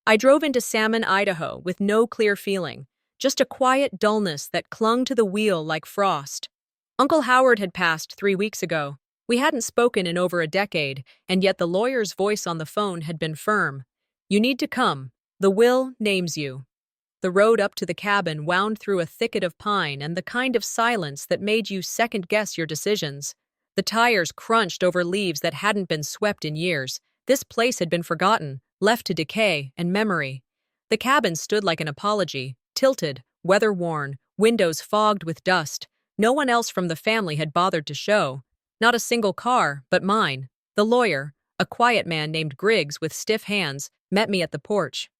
I drove into Salmon, Idaho, with no clear feeling, just a quiet dullness that clung to the wheel like frost. Uncle Howard had passed 3 weeks ago. We hadn't spoken in over a decade, and yet the lawyer's voice on the phone had been firm. You need to come. The will names you. The road up to the cabin wound through a thicket of pine and the kind of silence that made you second-guess your decisions. The tires crunched over leaves that hadn't been swept in years. This place had been forgotten, left to decay and memory. The cabin stood like an apology, tilted, weather-worn, windows fogged with dust. No one else from the family had bothered to show. Not a single car, but mine. The lawyer, a quiet man named Griggs with stiff hands, met me at the porch.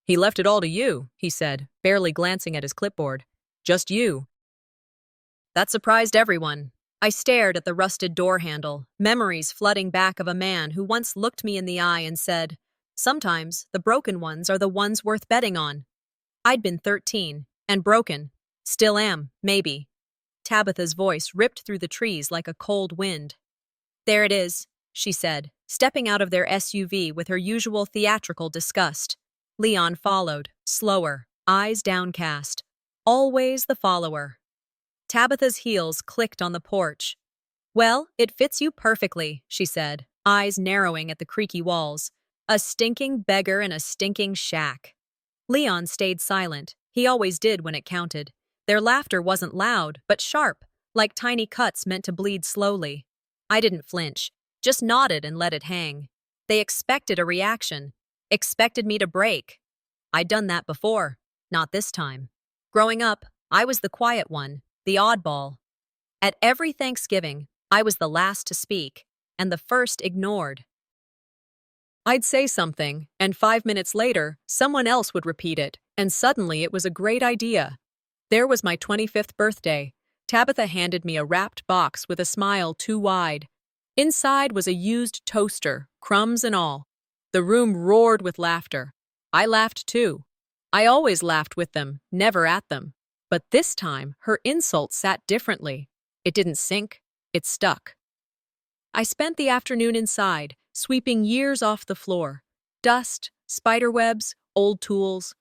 He left it all to you, he said, barely glancing at his clipboard. Just you. That surprised everyone. I stared at the rusted door handle, memories flooding back of a man who once looked me in the eye and said, "Sometimes the broken ones are the ones worth betting on." I'd been 13, and broken. Still am, maybe. Tabitha's voice ripped through the trees like a cold wind. There it is, she said, stepping out of their SUV with her usual theatrical disgust. Leon followed, slower, eyes downcast. Always the follower. Tabitha's heels clicked on the porch. Well, it fits you perfectly, she said, eyes narrowing at the creaky walls. A stinking beggar in a stinking shack. Leon stayed silent. He always did when it counted. Their laughter wasn't loud, but sharp, like tiny cuts meant to bleed slowly. I didn't flinch, just nodded and let it hang. They expected a reaction, expected me to break. I'd done that before, not this time. Growing up, I was the quiet one, the oddball. At every Thanksgiving, I was the last to speak, and the first ignored. I'd say something, and 5 minutes later, someone else would repeat it, and suddenly it was a great idea. There was my 25th birthday. Tabitha handed me a wrapped box with a smile too wide. Inside was a used toaster, crumbs and all. The room roared with laughter. I laughed too. I always laughed with them, never at them. But this time, her insult sat differently. It didn't sink, it stuck. I spent the afternoon inside, sweeping years off the floor. Dust, spiderwebs, old tools.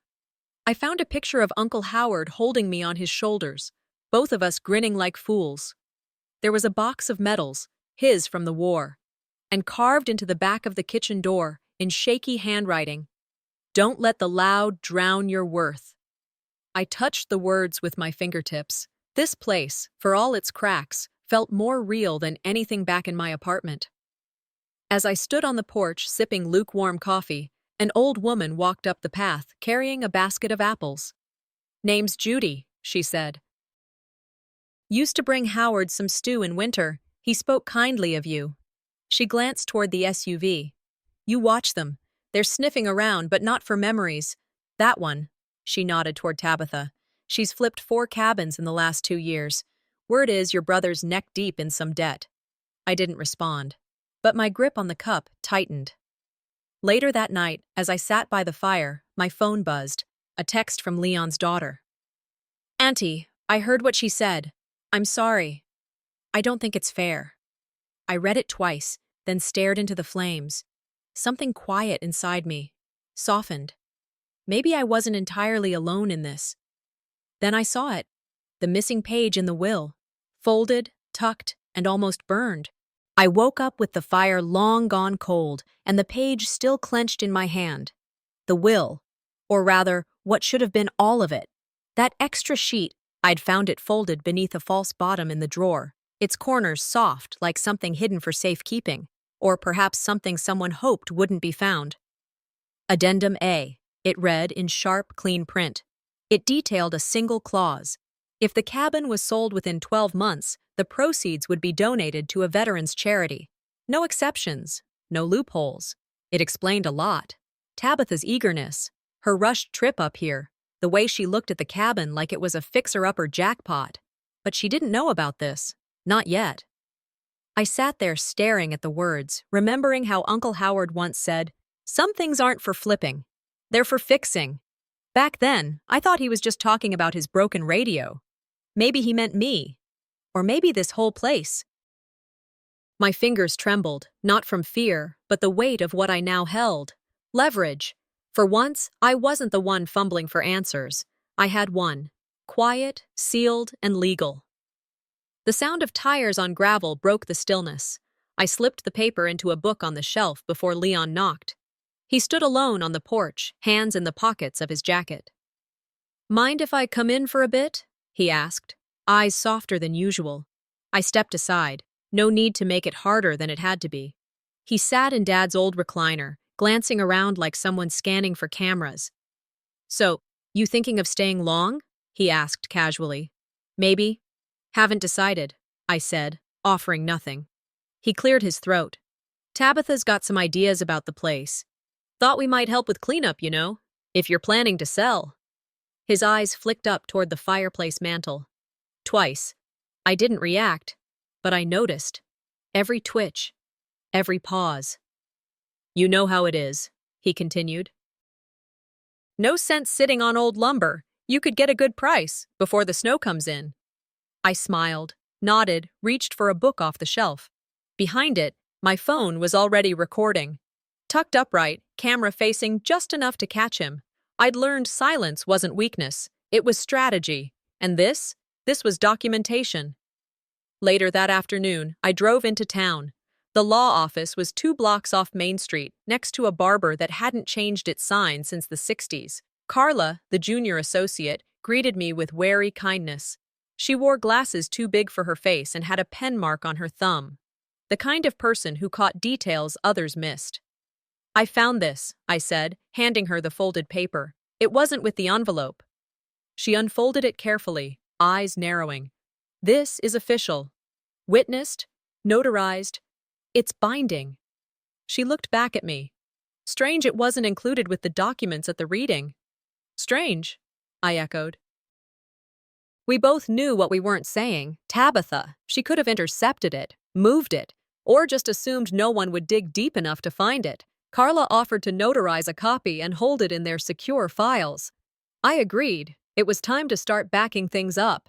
I found a picture of Uncle Howard holding me on his shoulders, both of us grinning like fools. There was a box of medals, his from the war, and carved into the back of the kitchen door, in shaky handwriting, "Don't let the loud drown your worth." I touched the words with my fingertips. This place, for all its cracks, felt more real than anything back in my apartment. As I stood on the porch sipping lukewarm coffee, an old woman walked up the path, carrying a basket of apples. "Name's Judy," she said. "Used to bring Howard some stew in winter. He spoke kindly of you." She glanced toward the SUV. "You watch them. They're sniffing around, but not for memories. That one," she nodded toward Tabitha. "She's flipped 4 cabins in the last 2 years. Word is your brother's neck-deep in some debt." I didn't respond, but my grip on the cup tightened. Later that night, as I sat by the fire, my phone buzzed, a text from Leon's daughter. "Auntie, I heard what she said. I'm sorry. I don't think it's fair." I read it twice, then stared into the flames. Something quiet inside me softened. Maybe I wasn't entirely alone in this. Then I saw it, the missing page in the will, folded, tucked, and almost burned. I woke up with the fire long gone cold and the page still clenched in my hand. The will, or rather, what should have been all of it. That extra sheet, I'd found it folded beneath a false bottom in the drawer, its corners soft like something hidden for safekeeping, or perhaps something someone hoped wouldn't be found. Addendum A, it read in sharp, clean print. It detailed a single clause. If the cabin was sold within 12 months, the proceeds would be donated to a veterans charity. No exceptions, no loopholes. It explained a lot. Tabitha's eagerness, her rushed trip up here, the way she looked at the cabin like it was a fixer-upper jackpot. But she didn't know about this. Not yet. I sat there staring at the words, remembering how Uncle Howard once said, "Some things aren't for flipping. They're for fixing." Back then, I thought he was just talking about his broken radio. Maybe he meant me. Or maybe this whole place. My fingers trembled, not from fear, but the weight of what I now held. Leverage. For once, I wasn't the one fumbling for answers. I had one. Quiet, sealed, and legal. The sound of tires on gravel broke the stillness. I slipped the paper into a book on the shelf before Leon knocked. He stood alone on the porch, hands in the pockets of his jacket. "Mind if I come in for a bit?" he asked, eyes softer than usual. I stepped aside. No need to make it harder than it had to be. He sat in Dad's old recliner, glancing around like someone scanning for cameras. "So, you thinking of staying long?" he asked casually. "Maybe." "Haven't decided," I said, offering nothing. He cleared his throat. "Tabitha's got some ideas about the place. Thought we might help with cleanup, if you're planning to sell." His eyes flicked up toward the fireplace mantel. Twice. I didn't react, but I noticed. Every twitch. Every pause. "You know how it is," he continued. "No sense sitting on old lumber. You could get a good price before the snow comes in." I smiled, nodded, reached for a book off the shelf. Behind it, my phone was already recording. Tucked upright, camera facing just enough to catch him. I'd learned silence wasn't weakness, it was strategy. And this was documentation. Later that afternoon, I drove into town. The law office was 2 blocks off Main Street, next to a barber that hadn't changed its sign since the 60s. Carla, the junior associate, greeted me with wary kindness. She wore glasses too big for her face and had a pen mark on her thumb. The kind of person who caught details others missed. "I found this," I said, handing her the folded paper. "It wasn't with the envelope." She unfolded it carefully, eyes narrowing. "This is official. Witnessed, notarized. It's binding." She looked back at me. Strange it wasn't included with the documents at the reading. "Strange," I echoed. We both knew what we weren't saying. Tabitha. She could have intercepted it, moved it, or just assumed no one would dig deep enough to find it. Carla offered to notarize a copy and hold it in their secure files. I agreed. It was time to start backing things up.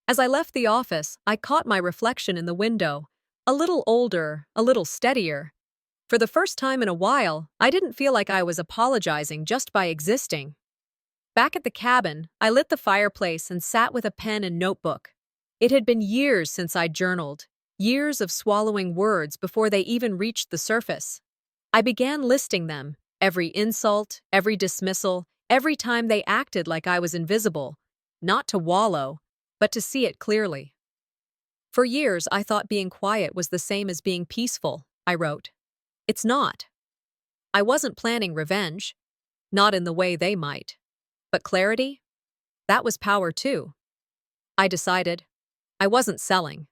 As I left the office, I caught my reflection in the window. A little older, a little steadier. For the first time in a while, I didn't feel like I was apologizing just by existing. Back at the cabin, I lit the fireplace and sat with a pen and notebook. It had been years since I'd journaled, years of swallowing words before they even reached the surface. I began listing them, every insult, every dismissal, every time they acted like I was invisible, not to wallow, but to see it clearly. For years, I thought being quiet was the same as being peaceful, I wrote. It's not. I wasn't planning revenge, not in the way they might. But clarity? That was power too. I decided I wasn't selling.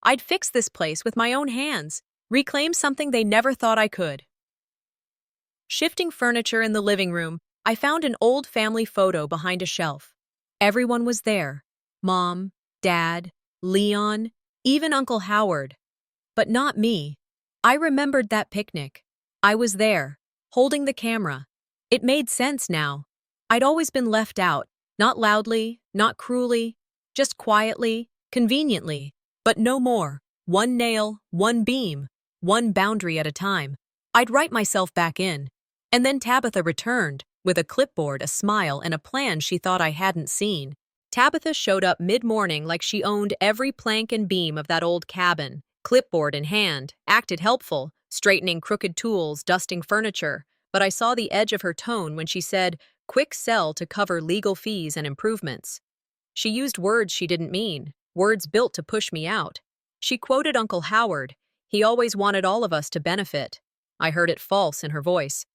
I'd fix this place with my own hands, reclaim something they never thought I could. Shifting furniture in the living room, I found an old family photo behind a shelf. Everyone was there. Mom, Dad, Leon, even Uncle Howard. But not me. I remembered that picnic. I was there, holding the camera. It made sense now. I'd always been left out, not loudly, not cruelly, just quietly, conveniently, but no more. One nail, one beam, one boundary at a time. I'd write myself back in. And then Tabitha returned, with a clipboard, a smile, and a plan she thought I hadn't seen. Tabitha showed up mid-morning like she owned every plank and beam of that old cabin, clipboard in hand, acted helpful, straightening crooked tools, dusting furniture. But I saw the edge of her tone when she said, "Quick sell to cover legal fees and improvements." She used words she didn't mean, words built to push me out. She quoted Uncle Howard. He always wanted all of us to benefit. I heard it false in her voice.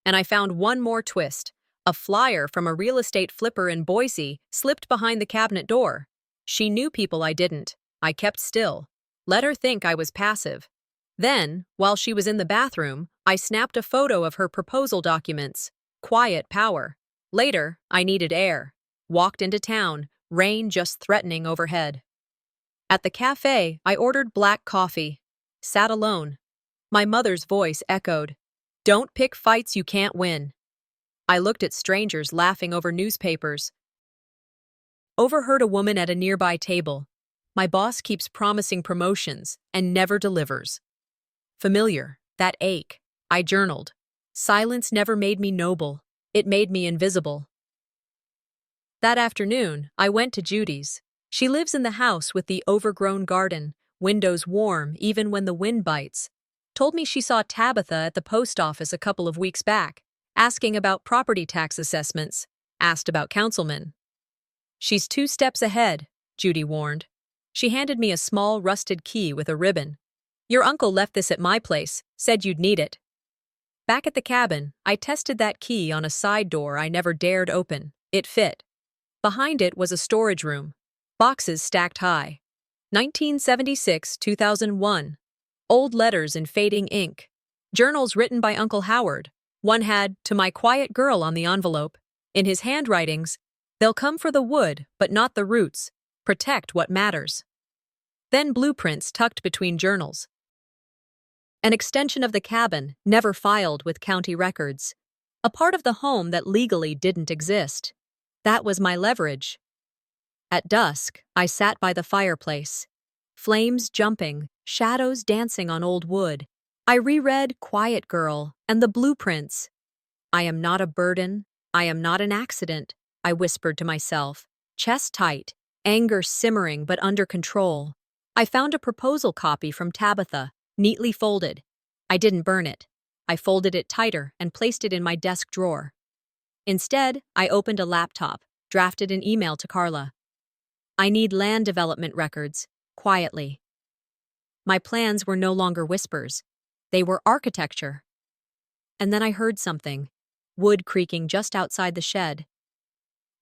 And I found one more twist. A flyer from a real estate flipper in Boise slipped behind the cabinet door. She knew people I didn't. I kept still. Let her think I was passive. Then, while she was in the bathroom, I snapped a photo of her proposal documents. Quiet power. Later, I needed air. Walked into town, rain just threatening overhead. At the cafe, I ordered black coffee. Sat alone. My mother's voice echoed, "Don't pick fights you can't win." I looked at strangers laughing over newspapers. Overheard a woman at a nearby table. "My boss keeps promising promotions and never delivers." Familiar, that ache. I journaled. Silence never made me noble. It made me invisible. That afternoon, I went to Judy's. She lives in the house with the overgrown garden, windows warm even when the wind bites. Told me she saw Tabitha at the post office a couple of weeks back, asking about property tax assessments, asked about councilmen. She's 2 steps ahead, Judy warned. She handed me a small rusted key with a ribbon. Your uncle left this at my place, said you'd need it. Back at the cabin, I tested that key on a side door I never dared open. It fit. Behind it was a storage room. Boxes stacked high. 1976-2001. Old letters in fading ink. Journals written by Uncle Howard. One had, "To my quiet girl" on the envelope. In his handwritings, "They'll come for the wood, but not the roots. Protect what matters." Then blueprints tucked between journals. An extension of the cabin, never filed with county records. A part of the home that legally didn't exist. That was my leverage. At dusk, I sat by the fireplace. Flames jumping, shadows dancing on old wood. I reread Quiet Girl and the blueprints. I am not a burden. I am not an accident, I whispered to myself, chest tight, anger simmering but under control. I found a proposal copy from Tabitha, neatly folded. I didn't burn it. I folded it tighter and placed it in my desk drawer. Instead, I opened a laptop, drafted an email to Carla. I need land development records, quietly. My plans were no longer whispers. They were architecture. And then I heard something, wood creaking just outside the shed.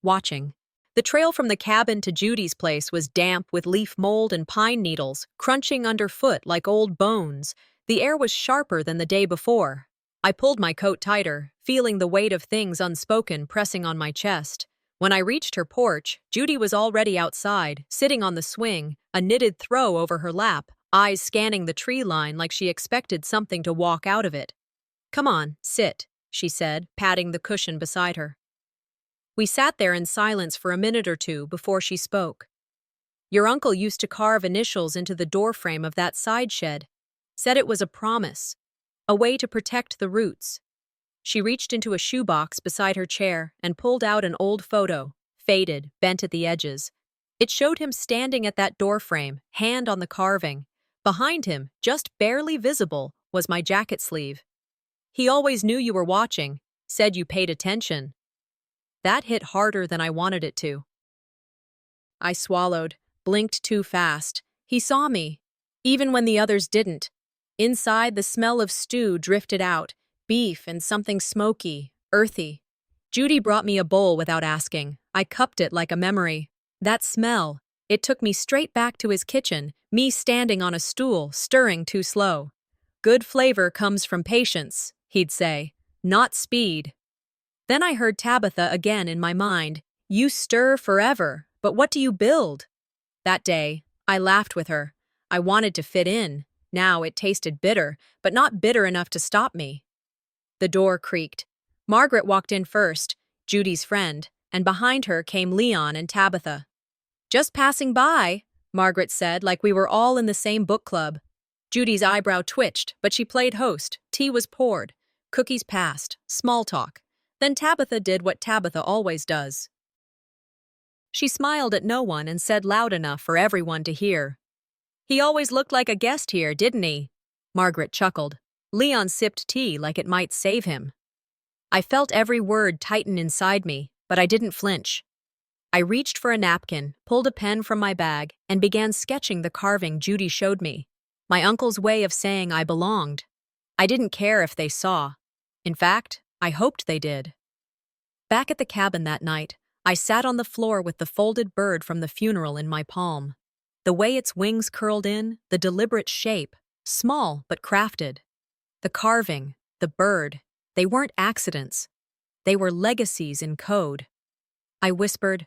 Watching. The trail from the cabin to Judy's place was damp with leaf mold and pine needles, crunching underfoot like old bones. The air was sharper than the day before. I pulled my coat tighter, feeling the weight of things unspoken pressing on my chest. When I reached her porch, Judy was already outside, sitting on the swing, a knitted throw over her lap, eyes scanning the tree line like she expected something to walk out of it. "Come on, sit," she said, patting the cushion beside her. We sat there in silence for a minute or two before she spoke. "Your uncle used to carve initials into the doorframe of that side shed. Said it was a promise, a way to protect the roots." She reached into a shoebox beside her chair and pulled out an old photo, faded, bent at the edges. It showed him standing at that doorframe, hand on the carving. Behind him, just barely visible, was my jacket sleeve. "He always knew you were watching, said you paid attention." That hit harder than I wanted it to. I swallowed, blinked too fast. He saw me, even when the others didn't. Inside, the smell of stew drifted out, beef and something smoky, earthy. Judy brought me a bowl without asking. I cupped it like a memory. That smell, it took me straight back to his kitchen, me standing on a stool, stirring too slow. "Good flavor comes from patience," he'd say, "not speed." Then I heard Tabitha again in my mind. "You stir forever, but what do you build?" That day, I laughed with her. I wanted to fit in. Now it tasted bitter, but not bitter enough to stop me. The door creaked. Margaret walked in first, Judy's friend, and behind her came Leon and Tabitha. "Just passing by," Margaret said, like we were all in the same book club. Judy's eyebrow twitched, but she played host. Tea was poured. Cookies passed. Small talk. Then Tabitha did what Tabitha always does. She smiled at no one and said loud enough for everyone to hear, "He always looked like a guest here, didn't he?" Margaret chuckled. Leon sipped tea like it might save him. I felt every word tighten inside me, but I didn't flinch. I reached for a napkin, pulled a pen from my bag, and began sketching the carving Judy showed me. My uncle's way of saying I belonged. I didn't care if they saw. In fact, I hoped they did. Back at the cabin that night, I sat on the floor with the folded bird from the funeral in my palm. The way its wings curled in, the deliberate shape, small but crafted. The carving, the bird, they weren't accidents. They were legacies in code. I whispered,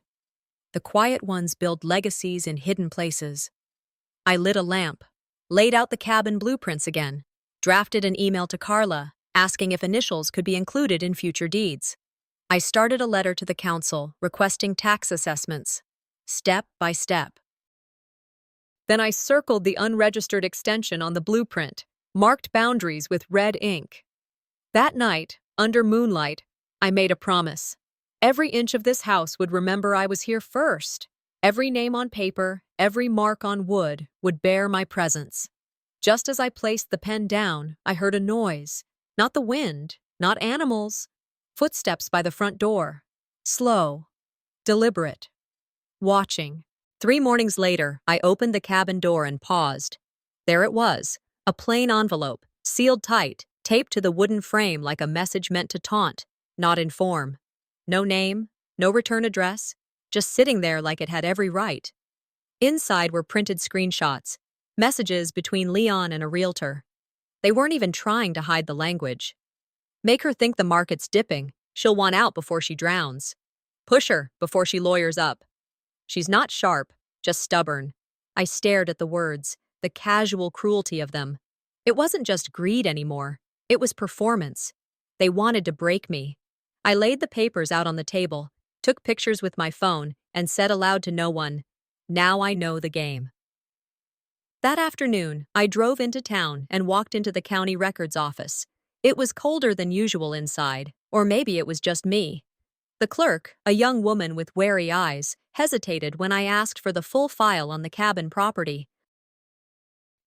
"The quiet ones build legacies in hidden places." I lit a lamp, laid out the cabin blueprints again, drafted an email to Carla, asking if initials could be included in future deeds. I started a letter to the council requesting tax assessments, step by step. Then I circled the unregistered extension on the blueprint, marked boundaries with red ink. That night, under moonlight, I made a promise. Every inch of this house would remember I was here first. Every name on paper, every mark on wood would bear my presence. Just as I placed the pen down, I heard a noise. Not the wind, not animals. Footsteps by the front door. Slow, deliberate, watching. 3 mornings later, I opened the cabin door and paused. There it was, a plain envelope, sealed tight, taped to the wooden frame like a message meant to taunt, not inform. No name, no return address, just sitting there like it had every right. Inside were printed screenshots, messages between Leon and a realtor. They weren't even trying to hide the language. Make her think the market's dipping. She'll want out before she drowns. Push her before she lawyers up. She's not sharp, just stubborn. I stared at the words, the casual cruelty of them. It wasn't just greed anymore. It was performance. They wanted to break me. I laid the papers out on the table, took pictures with my phone, and said aloud to no one, "Now I know the game." That afternoon, I drove into town and walked into the county records office. It was colder than usual inside, or maybe it was just me. The clerk, a young woman with wary eyes, hesitated when I asked for the full file on the cabin property.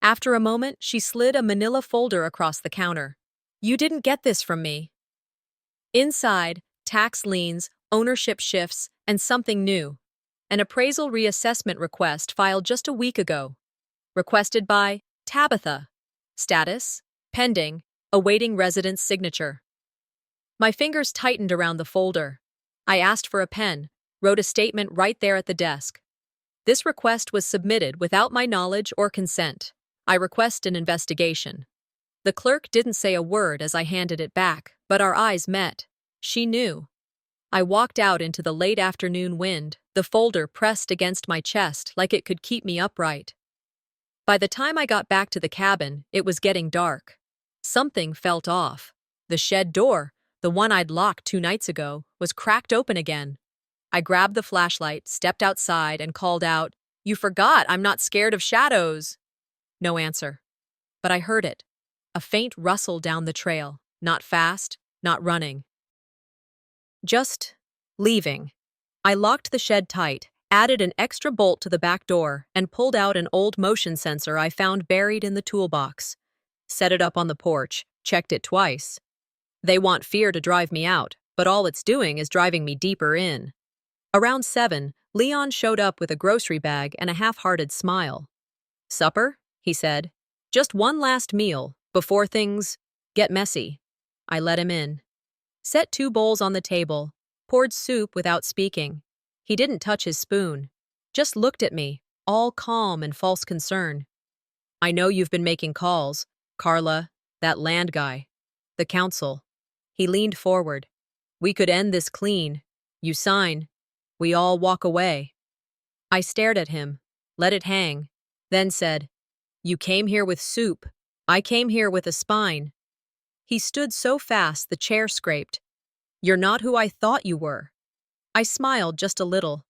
After a moment, she slid a manila folder across the counter. "You didn't get this from me." Inside, tax liens, ownership shifts, and something new. An appraisal reassessment request filed just a week ago. Requested by Tabitha. Status: pending, awaiting resident's signature. My fingers tightened around the folder. I asked for a pen, wrote a statement right there at the desk. This request was submitted without my knowledge or consent. I request an investigation. The clerk didn't say a word as I handed it back, but our eyes met. She knew. I walked out into the late afternoon wind, the folder pressed against my chest like it could keep me upright. By the time I got back to the cabin, it was getting dark. Something felt off. The shed door, the one I'd locked 2 nights ago, was cracked open again. I grabbed the flashlight, stepped outside, and called out, "You forgot I'm not scared of shadows." No answer. But I heard it. A faint rustle down the trail, not fast, not running. Just leaving. I locked the shed tight, added an extra bolt to the back door, and pulled out an old motion sensor I found buried in the toolbox. Set it up on the porch, checked it twice. They want fear to drive me out, but all it's doing is driving me deeper in. Around 7, Leon showed up with a grocery bag and a half-hearted smile. "Supper?" he said. "Just one last meal, before things get messy." I let him in. Set 2 bowls on the table, poured soup without speaking. He didn't touch his spoon, just looked at me, all calm and false concern. "I know you've been making calls. Carla, that land guy. The council." He leaned forward. "We could end this clean. You sign. We all walk away." I stared at him, let it hang, then said, "You came here with soup. I came here with a spine." He stood so fast the chair scraped. "You're not who I thought you were." I smiled just a little.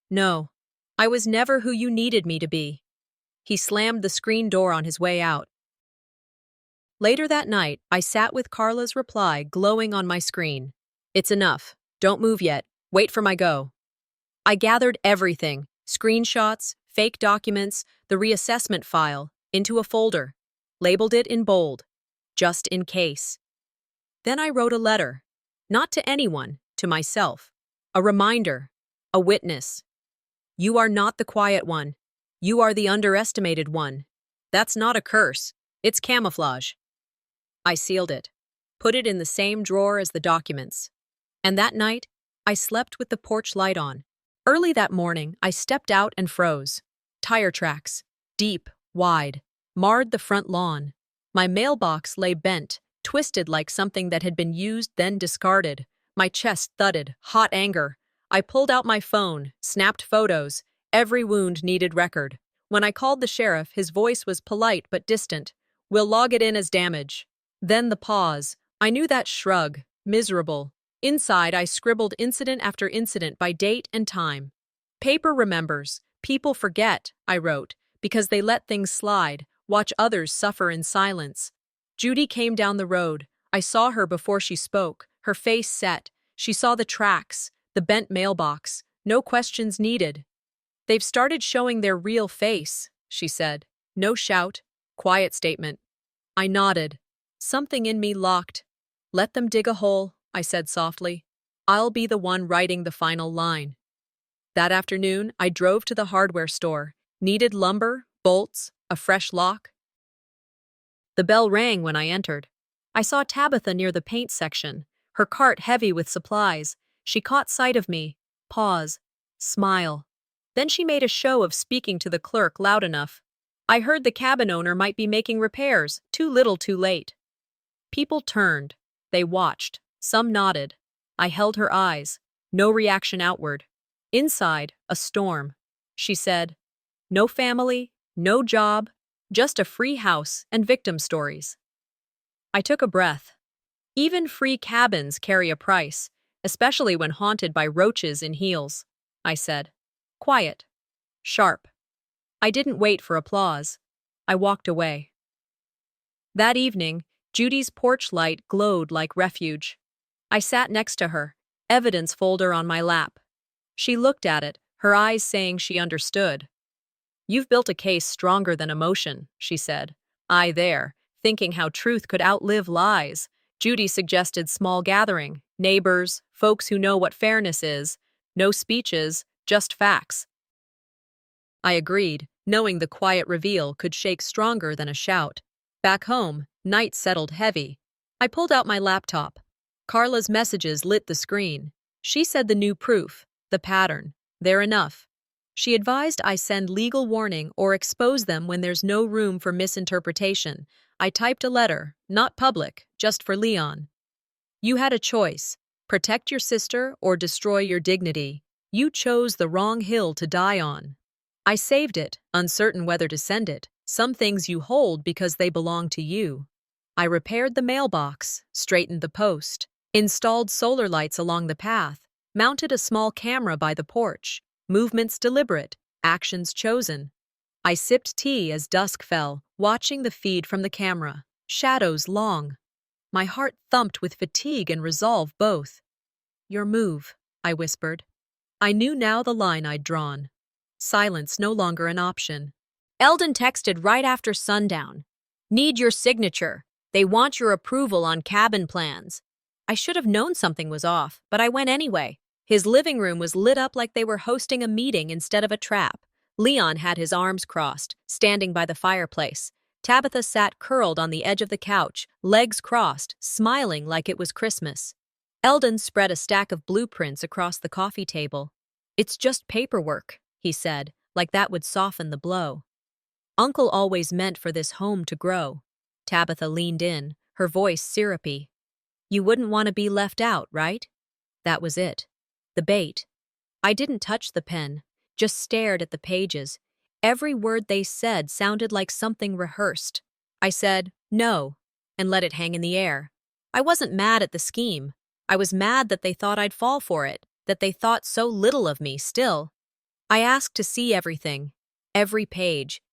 "No, I was never who you needed me to be." He slammed the screen door on his way out. Later that night, I sat with Carla's reply glowing on my screen. "It's enough. Don't move yet. Wait for my go." I gathered everything, screenshots, fake documents, the reassessment file, into a folder, labeled it in bold, just in case. Then I wrote a letter, not to anyone, to myself, a reminder, a witness. "You are not the quiet one. You are the underestimated one. That's not a curse. It's camouflage." I sealed it, put it in the same drawer as the documents. And that night, I slept with the porch light on. Early that morning, I stepped out and froze. Tire tracks, deep, wide, marred the front lawn. My mailbox lay bent, twisted like something that had been used then discarded. My chest thudded, hot anger. I pulled out my phone, snapped photos. Every wound needed record. When I called the sheriff, his voice was polite but distant. "We'll log it in as damage." Then the pause. I knew that shrug, miserable. Inside, I scribbled incident after incident by date and time. "Paper remembers. People forget," I wrote, "because they let things slide, watch others suffer in silence." Judy came down the road, I saw her before she spoke, her face set. She saw the tracks, the bent mailbox. No questions needed. "They've started showing their real face," she said. No shout, quiet statement. I nodded. Something in me locked. "Let them dig a hole," I said softly. "I'll be the one writing the final line." That afternoon, I drove to the hardware store. Needed lumber, bolts, a fresh lock. The bell rang when I entered. I saw Tabitha near the paint section, her cart heavy with supplies. She caught sight of me. Pause. Smile. Then she made a show of speaking to the clerk loud enough. I heard the cabin owner might be making repairs, too little too late. People turned. They watched. Some nodded. I held her eyes. No reaction outward. Inside, a storm. She said, "No family, no job, just a free house and victim stories." I took a breath. Even free cabins carry a price, especially when haunted by roaches in heels, I said. Quiet. Sharp. I didn't wait for applause. I walked away. That evening, Judy's porch light glowed like refuge. I sat next to her, evidence folder on my lap. She looked at it, her eyes saying she understood. "You've built a case stronger than emotion," she said. I there, thinking how truth could outlive lies. Judy suggested small gathering, neighbors, folks who know what fairness is. No speeches, just facts. I agreed, knowing the quiet reveal could shake stronger than a shout. Back home, night settled heavy. I pulled out my laptop. Carla's messages lit the screen. She said the new proof, the pattern, they're enough. She advised I send legal warning or expose them when there's no room for misinterpretation. I typed a letter, not public, just for Leon. "You had a choice. Protect your sister or destroy your dignity. You chose the wrong hill to die on." I saved it, uncertain whether to send it. Some things you hold because they belong to you. I repaired the mailbox, straightened the post, installed solar lights along the path, mounted a small camera by the porch. Movements deliberate, actions chosen. I sipped tea as dusk fell, watching the feed from the camera. Shadows long. My heart thumped with fatigue and resolve both. "Your move," I whispered. I knew now the line I'd drawn. Silence no longer an option. Eldon texted right after sundown. "Need your signature. They want your approval on cabin plans." I should have known something was off, but I went anyway. His living room was lit up like they were hosting a meeting instead of a trap. Leon had his arms crossed, standing by the fireplace. Tabitha sat curled on the edge of the couch, legs crossed, smiling like it was Christmas. Eldon spread a stack of blueprints across the coffee table. "It's just paperwork," he said, like that would soften the blow. "Uncle always meant for this home to grow." Tabitha leaned in, her voice syrupy. "You wouldn't want to be left out, right?" That was it. The bait. I didn't touch the pen, just stared at the pages. Every word they said sounded like something rehearsed. I said, "No," and let it hang in the air. I wasn't mad at the scheme. I was mad that they thought I'd fall for it, that they thought so little of me still. I asked to see everything, every page.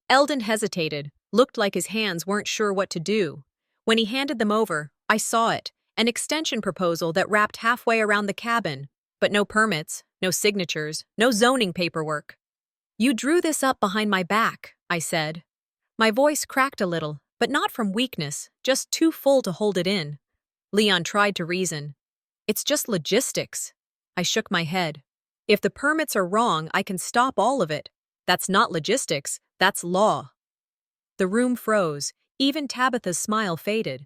Eldon hesitated, looked like his hands weren't sure what to do. When he handed them over, I saw it. An extension proposal that wrapped halfway around the cabin, but no permits, no signatures, no zoning paperwork. "You drew this up behind my back," I said. My voice cracked a little, but not from weakness, just too full to hold it in. Leon tried to reason. "It's just logistics." I shook my head. "If the permits are wrong, I can stop all of it. That's not logistics, that's law." The room froze. Even Tabitha's smile faded.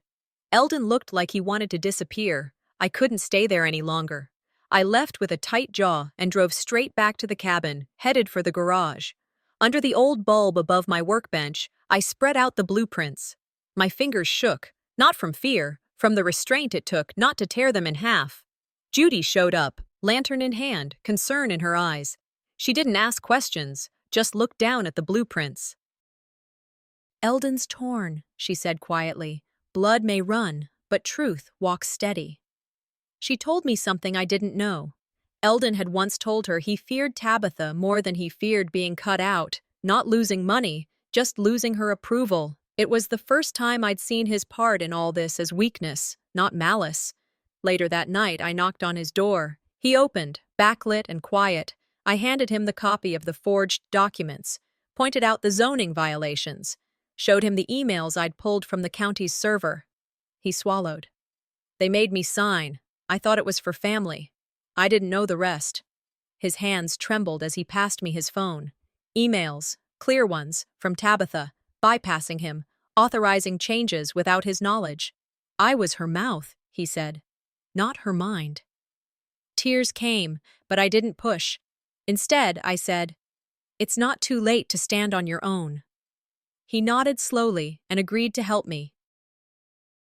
Eldon looked like he wanted to disappear. I couldn't stay there any longer. I left with a tight jaw and drove straight back to the cabin, headed for the garage. Under the old bulb above my workbench, I spread out the blueprints. My fingers shook, not from fear, from the restraint it took not to tear them in half. Judy showed up, lantern in hand, concern in her eyes. She didn't ask questions, just looked down at the blueprints. "Eldon's torn," she said quietly. "Blood may run, but truth walks steady." She told me something I didn't know. Eldon had once told her he feared Tabitha more than he feared being cut out, not losing money, just losing her approval. It was the first time I'd seen his part in all this as weakness, not malice. Later that night, I knocked on his door. He opened, backlit and quiet. I handed him the copy of the forged documents, pointed out the zoning violations, showed him the emails I'd pulled from the county's server. He swallowed. They made me sign. I thought it was for family. I didn't know the rest. His hands trembled as he passed me his phone. Emails, clear ones, from Tabitha, bypassing him, authorizing changes without his knowledge. I was her mouth, he said, not her mind. Tears came, but I didn't push. Instead, I said, "It's not too late to stand on your own." He nodded slowly and agreed to help me.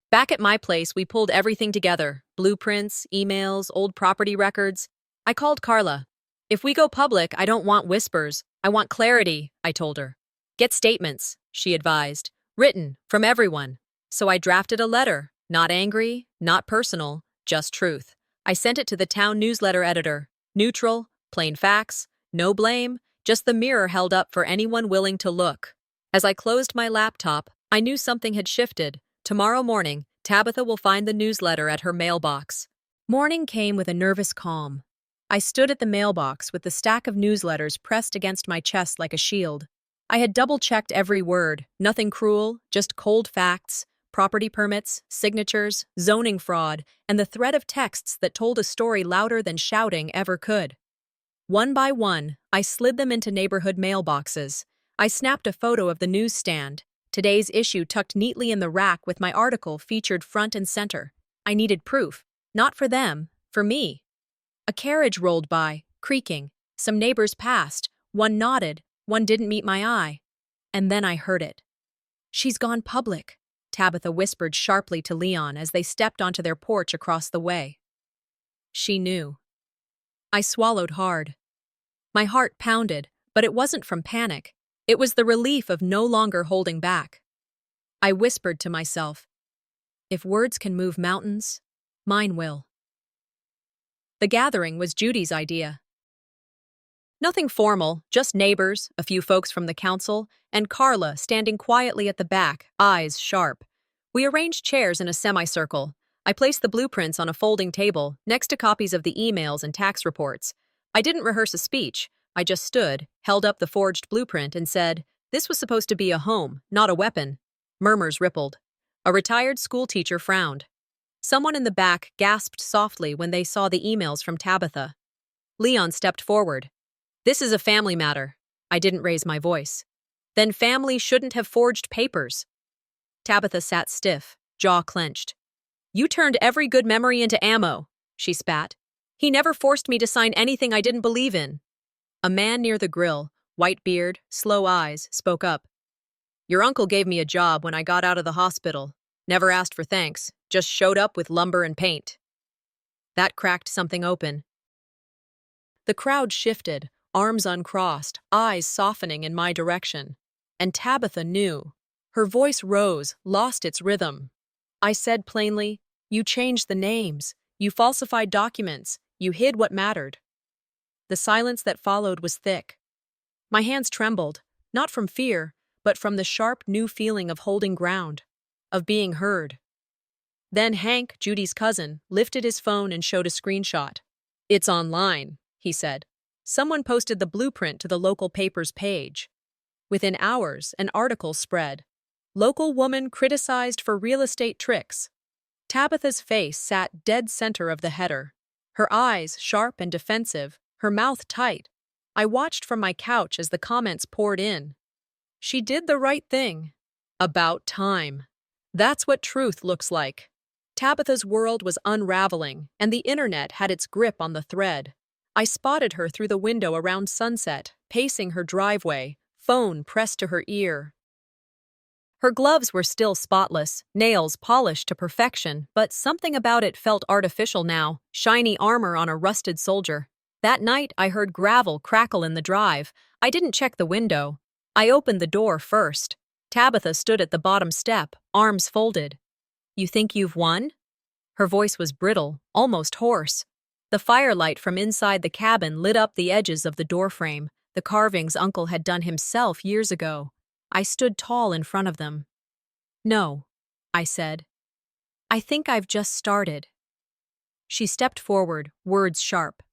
Back at my place, we pulled everything together: blueprints, emails, old property records. I called Carla. "If we go public, I don't want whispers. I want clarity," I told her. "Get statements," she advised, "written, from everyone." So I drafted a letter, not angry, not personal, just truth. I sent it to the town newsletter editor. Neutral, plain facts, no blame, just the mirror held up for anyone willing to look. As I closed my laptop, I knew something had shifted. Tomorrow morning, Tabitha will find the newsletter at her mailbox. Morning came with a nervous calm. I stood at the mailbox with the stack of newsletters pressed against my chest like a shield. I had double-checked every word, nothing cruel, just cold facts, property permits, signatures, zoning fraud, and the thread of texts that told a story louder than shouting ever could. One by one, I slid them into neighborhood mailboxes. I snapped a photo of the newsstand, today's issue tucked neatly in the rack with my article featured front and center. I needed proof, not for them, for me. A carriage rolled by, creaking. Some neighbors passed. One nodded, one didn't meet my eye. And then I heard it. "She's gone public," Tabitha whispered sharply to Leon as they stepped onto their porch across the way. She knew. I swallowed hard. My heart pounded, but it wasn't from panic. It was the relief of no longer holding back. I whispered to myself, "If words can move mountains, mine will." The gathering was Judy's idea. Nothing formal, just neighbors, a few folks from the council, and Carla standing quietly at the back, eyes sharp. We arranged chairs in a semicircle. I placed the blueprints on a folding table, next to copies of the emails and tax reports. I didn't rehearse a speech. I just stood, held up the forged blueprint, and said, "This was supposed to be a home, not a weapon." Murmurs rippled. A retired schoolteacher frowned. Someone in the back gasped softly when they saw the emails from Tabitha. Leon stepped forward. "This is a family matter." I didn't raise my voice. "Then family shouldn't have forged papers." Tabitha sat stiff, jaw clenched. "You turned every good memory into ammo," she spat. "He never forced me to sign anything I didn't believe in." A man near the grill, white beard, slow eyes, spoke up. "Your uncle gave me a job when I got out of the hospital. Never asked for thanks, just showed up with lumber and paint." That cracked something open. The crowd shifted, arms uncrossed, eyes softening in my direction. And Tabitha knew. Her voice rose, lost its rhythm. I said plainly, "You changed the names. You falsified documents. You hid what mattered." The silence that followed was thick. My hands trembled, not from fear, but from the sharp new feeling of holding ground, of being heard. Then Hank, Judy's cousin, lifted his phone and showed a screenshot. "It's online," he said. Someone posted the blueprint to the local paper's page. Within hours, an article spread. "Local woman criticized for real estate tricks." Tabitha's face sat dead center of the header. Her eyes sharp and defensive, her mouth tight. I watched from my couch as the comments poured in. She did the right thing. About time. That's what truth looks like. Tabitha's world was unraveling, and the internet had its grip on the thread. I spotted her through the window around sunset, pacing her driveway, phone pressed to her ear. Her gloves were still spotless, nails polished to perfection, but something about it felt artificial now, shiny armor on a rusted soldier. That night, I heard gravel crackle in the drive. I didn't check the window. I opened the door first. Tabitha stood at the bottom step, arms folded. "You think you've won?" Her voice was brittle, almost hoarse. The firelight from inside the cabin lit up the edges of the doorframe, the carvings Uncle had done himself years ago. I stood tall in front of them. No, I said. I think I've just started. She stepped forward, words sharp.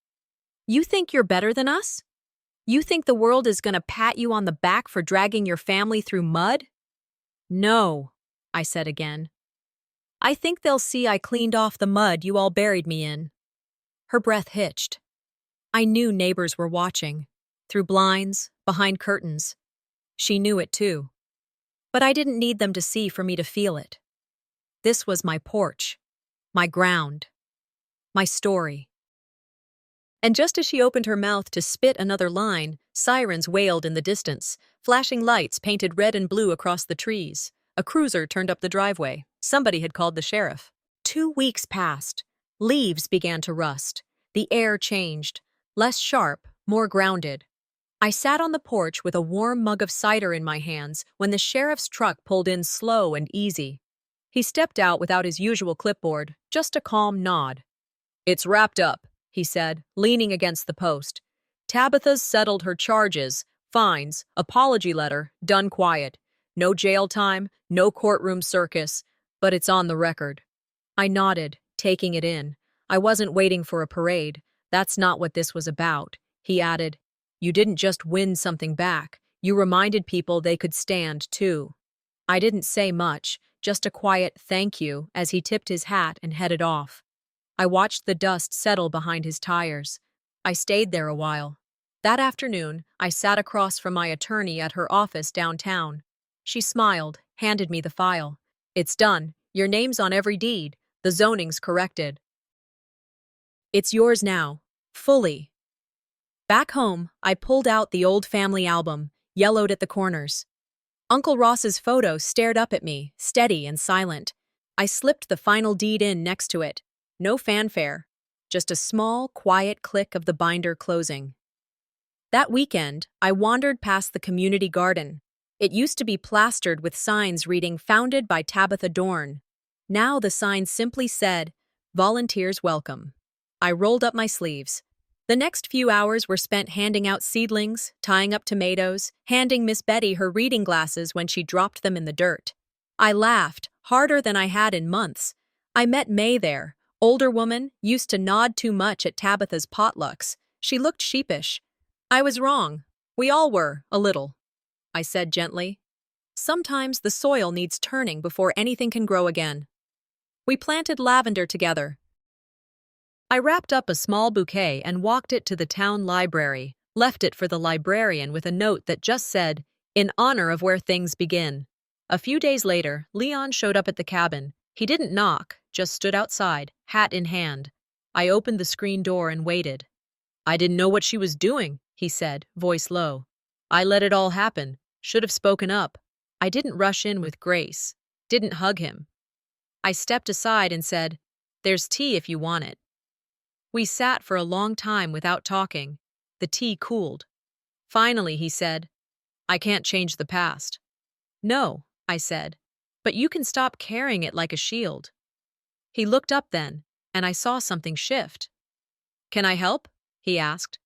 You think you're better than us? You think the world is gonna pat you on the back for dragging your family through mud? No, I said again. I think they'll see I cleaned off the mud you all buried me in. Her breath hitched. I knew neighbors were watching. Through blinds, behind curtains. She knew it too. But I didn't need them to see for me to feel it. This was my porch. My ground. My story. And just as she opened her mouth to spit another line, sirens wailed in the distance. Flashing lights painted red and blue across the trees. A cruiser turned up the driveway. Somebody had called the sheriff. 2 weeks passed. Leaves began to rust. The air changed. Less sharp, more grounded. I sat on the porch with a warm mug of cider in my hands when the sheriff's truck pulled in slow and easy. He stepped out without his usual clipboard, just a calm nod. It's wrapped up, he said, leaning against the post. Tabitha's settled her charges, fines, apology letter, done quiet. No jail time, no courtroom circus, but it's on the record. I nodded, taking it in. I wasn't waiting for a parade. That's not what this was about. He added, you didn't just win something back. You reminded people they could stand, too. I didn't say much, just a quiet thank you as he tipped his hat and headed off. I watched the dust settle behind his tires. I stayed there a while. That afternoon, I sat across from my attorney at her office downtown. She smiled, handed me the file. It's done. Your name's on every deed. The zoning's corrected. It's yours now. Fully. Back home, I pulled out the old family album, yellowed at the corners. Uncle Ross's photo stared up at me, steady and silent. I slipped the final deed in next to it. No fanfare. Just a small, quiet click of the binder closing. That weekend, I wandered past the community garden. It used to be plastered with signs reading "Founded by Tabitha Dorn." Now the sign simply said, "Volunteers welcome." I rolled up my sleeves. The next few hours were spent handing out seedlings, tying up tomatoes, handing Miss Betty her reading glasses when she dropped them in the dirt. I laughed, harder than I had in months. I met May there, older woman, used to nod too much at Tabitha's potlucks. She looked sheepish. I was wrong. We all were, a little. I said gently. Sometimes the soil needs turning before anything can grow again. We planted lavender together. I wrapped up a small bouquet and walked it to the town library, left it for the librarian with a note that just said, "In honor of where things begin." A few days later, Leon showed up at the cabin. He didn't knock, just stood outside, hat in hand. I opened the screen door and waited. "I didn't know what she was doing," he said, voice low. "I let it all happen. Should have spoken up." I didn't rush in with grace. Didn't hug him. I stepped aside and said, "There's tea if you want it." We sat for a long time without talking. The tea cooled. Finally, he said, "I can't change the past." "No," I said, "but you can stop carrying it like a shield." He looked up then, and I saw something shift. "Can I help?" he asked.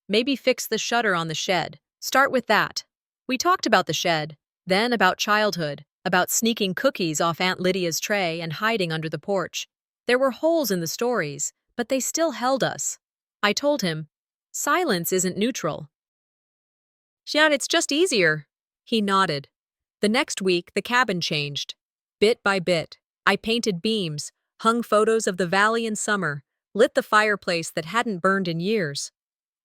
"Maybe fix the shutter on the shed. Start with that." We talked about the shed, then about childhood, about sneaking cookies off Aunt Lydia's tray and hiding under the porch. There were holes in the stories, but they still held us. I told him, "Silence isn't neutral." "Yeah, it's just easier." He nodded. The next week, the cabin changed. Bit by bit, I painted beams, hung photos of the valley in summer, lit the fireplace that hadn't burned in years.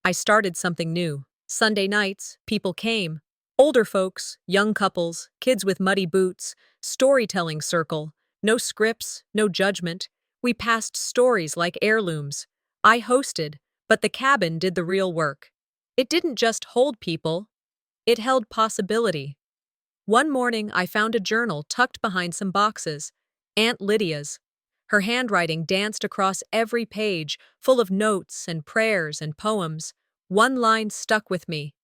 I started something new. Sunday nights, people came. Older folks, young couples, kids with muddy boots, storytelling circle. No scripts, no judgment. We passed stories like heirlooms. I hosted, but the cabin did the real work. It didn't just hold people. It held possibility. One morning, I found a journal tucked behind some boxes. Aunt Lydia's. Her handwriting danced across every page, full of notes and prayers and poems. One line stuck with me.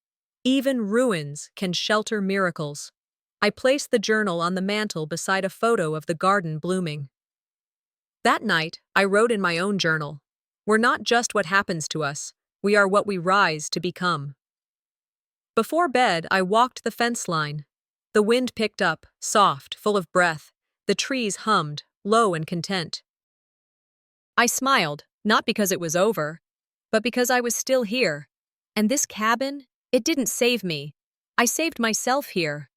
"Even ruins can shelter miracles." I placed the journal on the mantel beside a photo of the garden blooming. That night, I wrote in my own journal, "We're not just what happens to us. We are what we rise to become." Before bed, I walked the fence line. The wind picked up, soft, full of breath. The trees hummed, low and content. I smiled, not because it was over, but because I was still here. And this cabin, it didn't save me. I saved myself here.